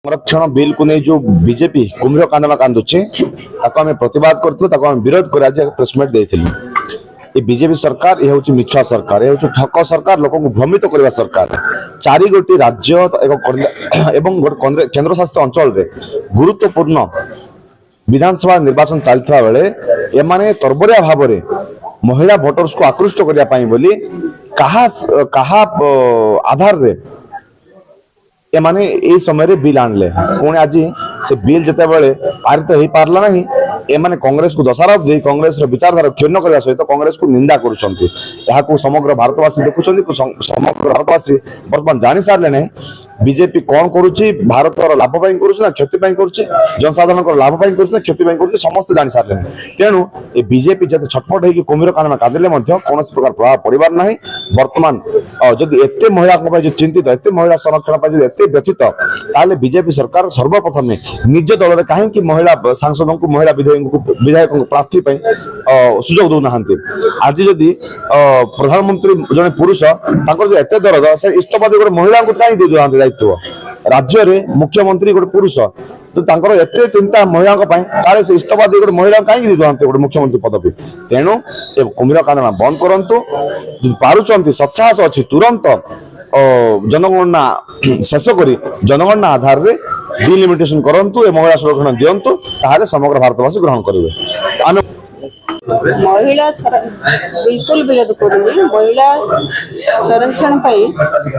संरक्षण बिल को नहीं जो बीजेपी कुम्भीर कांदना कांदुचे ताको आमे प्रतिवाद करथु ताको आमे विरोध कर आज प्रेसमेट देथिलु। ये बीजेपी सरकार ये होची मिछुआ सरकार, ये होची ठक सरकार, लोक को भ्रमित करबा सरकार। चारि गोटी राज्य एवं केंद्र शासित अंचल रे गुरुत्वपूर्ण विधानसभा निर्वाचन चलता बेले एमाने तरबरिया भाव में महिला भोटर्स को आकृष्ट करने पाई बोली कहा आधार रे एमाने ए समय बिल आणले पुणी आज से बिल जिते बड़े पारित हो पारला नहीं एमाने कांग्रेस को दोषारोप दे कांग्रेस विचारधारा क्षुण्ण करने सहित कांग्रेस को निंदा करुँच समग्र भारतवासी देखुं समग्र भारतवासी बर्तमान जानी सारे नहीं बीजेपी कौन करुच्ची भारत लाभ ना क्षति जनसाधारण लाभ ना क्षति समस्त जानी सारे तेणु ये बीजेपी जब छटपट हो कुम्भीर कांदना कांदिले कौन प्रकार प्रभाव पड़ार ना बर्तमान जदि एत महिला जो चिंतित एत महिला संरक्षण एत व्यथित ताले बीजेपी सरकार सर्वप्रथम निज दल में कहीं महिला सांसद को महिला विधायक प्रार्थी सुजोग दौना आज जदि प्रधानमंत्री जड़े पुरुष एत दरद से इस्तफा गोटे महिला को कहीं दे दायित्व राज्य रे मुख्यमंत्री गोटे पुरुष तो एत चिंता महिला से इस्तफा दे गोटे महिला कहीं दे गोटे मुख्यमंत्री पदवी तेणु कुम्भीर कांदना बंद करंतु पारुचंती सत्साहस अच्छी तुरंत जनगणना शेष कर जनगणना आधार रे डिलिमिटेशन करंतु ए महिला संरक्षण दियंतु ताहारे समग्र भारतवासी ग्रहण करेंगे। महिला बिल्कुल विरोध करूनी महिला संरक्षण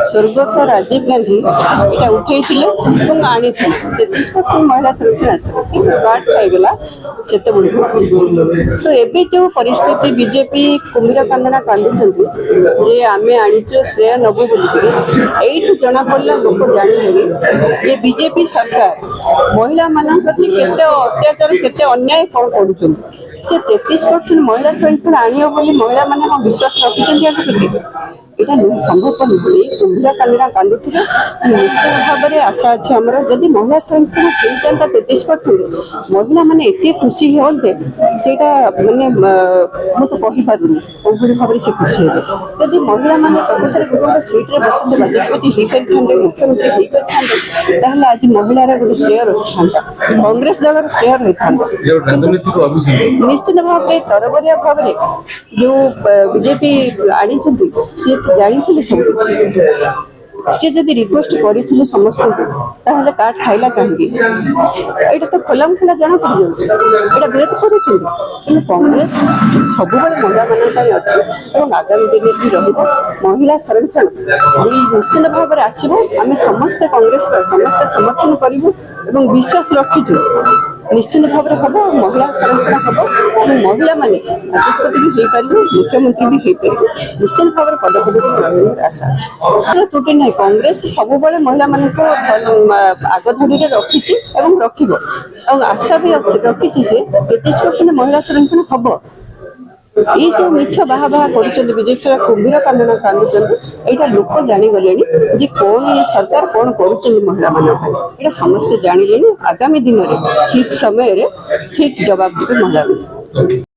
स्वर्गत राजीव गांधी यहाँ उठे आनी 33% महिला संरक्षण कार्ड पाईगला से तो एबे जो परिस्थिति बीजेपी कुम्भीर कांदना कांदुचंती जे आमे आनीचो श्रेय नबु बोलिकरी जना पड़ला लोक जानी ये बीजेपी सरकार महिला मान प्रति केते अत्याचार केते अन्याय कौन करुचंती से 33% महिला संरक्षण आनियो बोली महिला माने हम विश्वास रखिचंती आके प्रति एटा संभव नहीं कुम्भीर कांदना कांदुथिले निश्चित भाव में आशा अच्छे आमर जदि महिला संरक्षण हो जाता 33% महिला माने एते खुशी होते सेटा माने मु तो कहि पारुनी कोभरी भाव से खुशी हेबे जदि महिला माने प्रकृति गोटे गोटे सीट रे बसते बाचस्पति हे करथांदे मुख्यमंत्री हे करथांदे ताहले आज महिलार गोटे शेयर होथांदा कांग्रेस दलर शेयर होथांदा निश्चित भाव में तरबरिया भाव में जो बीजेपी आनी सी जानी सब सी जदि रिक्वेस्ट करी समस्त ताहले काट खाइला कहीं यहाँ तो खोलम खोला जना पड़ जाए विरोध कर कांग्रेस सब महिला मान अच्छे और आगामी दिन में भी महिला संरक्षण निश्चित भाव में आसो आम समस्ते कांग्रेस समस्ते समर्थन करूँ और विश्वास रखीचु निश्चित भाव में हम महिला संरक्षण हम और महिला माने बाचस्पति भी हो पारे मुख्यमंत्री भी हो पारे निश्चित भाव में पदपद आशा अच्छे त्रुटि ना कांग्रेस सब महिला मान आगधाड़ी रखी और आशा भी रखी से 33% महिला संरक्षण हम ये जो मिछ बाहा बाहा कर बीजेपी कुम्भीर कांदना कांदुचंती यहाँ लोक जानीगले जे कौन ये सरकार कौन कर महिला मान समस्ते जानिले आगामी दिन में ठीक समय ठीक जवाब देते महिला।